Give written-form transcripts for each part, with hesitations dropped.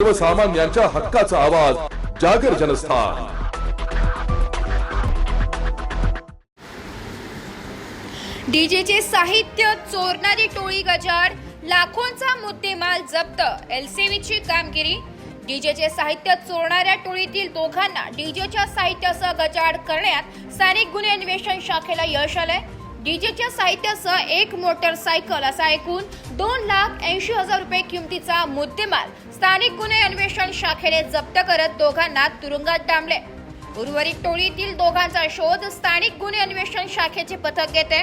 सर्वसामान्यांच्या हक्काचा आवाज जागर जनस्थान। डीजेचे साहित्य चोरणारी टोळी गजाड, लाखोंचा मुद्देमाल जप्त। एलसीबीची कामगिरी। डीजेचे साहित्य चोरणाऱ्या टोळीतील दोघांना डीजेच्या साहित्यासह गजाड करण्यात स्थानिक गुन्हे अन्वेषण शाखेला यश आले। डीजेच्या साहित्यासह एक मोटरसायकल असा एकूण 2,80,000 रुपये किमतीचा मुद्देमाल स्थानिक गुन्हे अन्वेषण शाखेने जप्त करत दोघांना तुरुंगात डांबले। उर्वरित टोळीतील दोघांचा शोध स्थानिक गुन्हे अन्वेषण शाखेचे पथक घेते।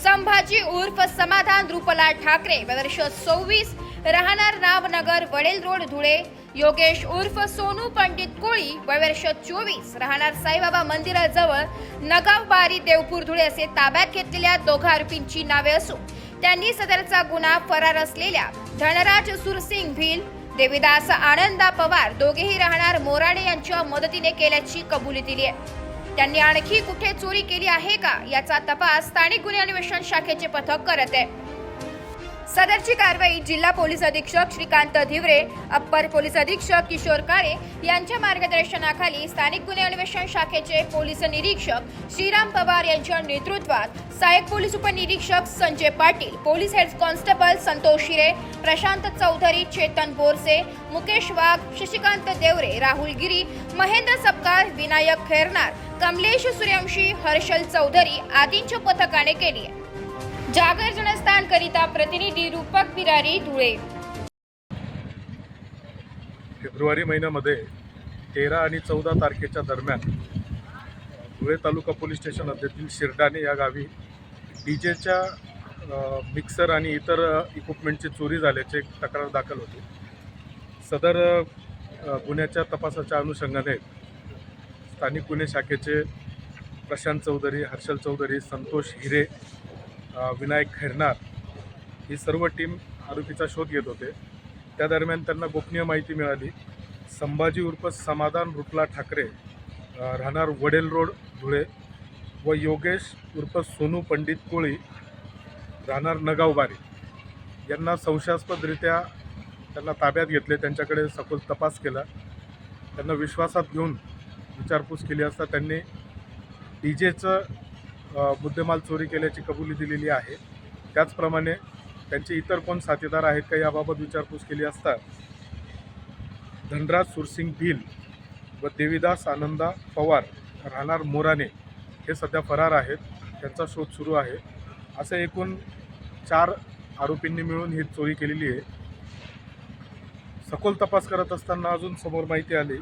संभाजी उर्फ समाधान रुपला ठाकरे वर्ष 24 राहणार रामनगर वडेल रोड धुळे। योगेश उर्फ सोनू पंडित कोळी वर्ष 24 राहणार साईबाबा मंदिराजवळ नगाव बारी देवपूर धुळे असे ताब्यात घेतलेल्या दोघा आरोपींची नावे असून त्यांनी सदरचा गुन्हा फरार असलेल्या धनराज सुरसिंग भील, देविदास आनंदा पवार दोघेही राहणार मोराणे यांच्या मदतीने केल्याची कबुली दिली आहे। त्यांनी आणखी कुठे चोरी केली आहे का याचा तपास स्थानिक गुन्हे अन्वेषण शाखेचे पथक करत आहे। सदरची कारवाई जिल्हा पोलीस अधीक्षक श्रीकांत धिवरे, अप्पर पोलीस अधीक्षक किशोर काळे यांच्या मार्गदर्शनाखाली स्थानिक गुन्हे अन्वेषण शाखेचे पोलीस निरीक्षक श्रीराम पवार यांच्या नेतृत्वात सहाय्यक पोलीस उपनिरीक्षक Sanjay Patil, police head constable Santosh Shire, Prashant Chaudhari, Chetan Borse, Mukesh Wagh, Shashikant Deore, Rahul Giri, Mahendra Sapkal, Vinayak Khairnar, Kamlesh Suryavanshi, Harshal Chaudhari आदींच्या पथकाने केली आहे। जागर जनस्थान करिता प्रतिनिधी रूपक बिरारी धुळे। फेब्रुवारी महिन्यामध्ये 13 आणि 14 तारखेच्या दरम्यान धुळे तालुका पोलीस स्टेशन हद्दीतील शिरडाणे या गावी डीजेच्या मिक्सर आणि इतर इक्विपमेंटची चोरी झाल्याची एक तक्रार दाखल होती। सदर गुन्ह्याच्या तपासाच्या अनुषंगाने स्थानिक गुन्हे शाखेचे प्रशांत चौधरी, हर्षल चौधरी, संतोष हिरे, विनायक खैरनार ही सर्व टीम आरोपीचा शोध घेत होते। त्या दरम्यान त्यांना गोपनीय माहिती मिळाली। संभाजी उर्फ समाधान रुपला ठाकरे राहणार वडेल रोड धुळे व योगेश उर्फ सोनू पंडित कोळी राहणार नगाव बारी यांना संशयास्पदरित्या त्यांना ताब्यात घेतले। त्यांच्याकडे सखोल तपास केला। त्यांना विश्वासात घेऊन विचारपूस केली असता त्यांनी डीजेचं मुद्देमाल चोरी केल्याची कबुली दिलेली आहे। त्याचप्रमाणे त्यांचे इतर कोण साथीदार आहेत का याबाबत विचारपूस केली असता धनराज सुरसिंग भील व देविदास आनंदा पवार राहणार मोराणे हे सध्या फरार आहेत। त्यांचा शोध सुरू आहे। असे एकूण 4 आरोपींनी मिळून ही चोरी केलेली आहे। सखोल तपास करत असताना अजून समोर माहिती आली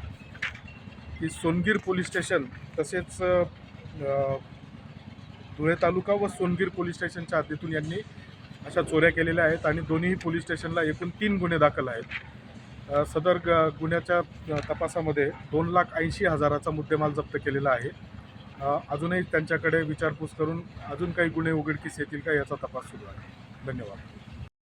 की सोनगीर पोलीस स्टेशन तसेच धुळे तालुका व सोनगीर पोलीस स्टेशनच्या हद्दीतून यांनी अशा चोऱ्या केलेल्या आहेत आणि दोन्ही पोलीस स्टेशनला एकूण 3 गुन्हे दाखल आहेत। सदर गुन्ह्याच्या तपासामध्ये 2,80,000चा मुद्देमाल जप्त केलेला आहे। अजूनही त्यांच्याकडे विचारपूस करून अजून काही गुन्हे उघडकीस येतील का याचा तपास सुरू आहे। धन्यवाद।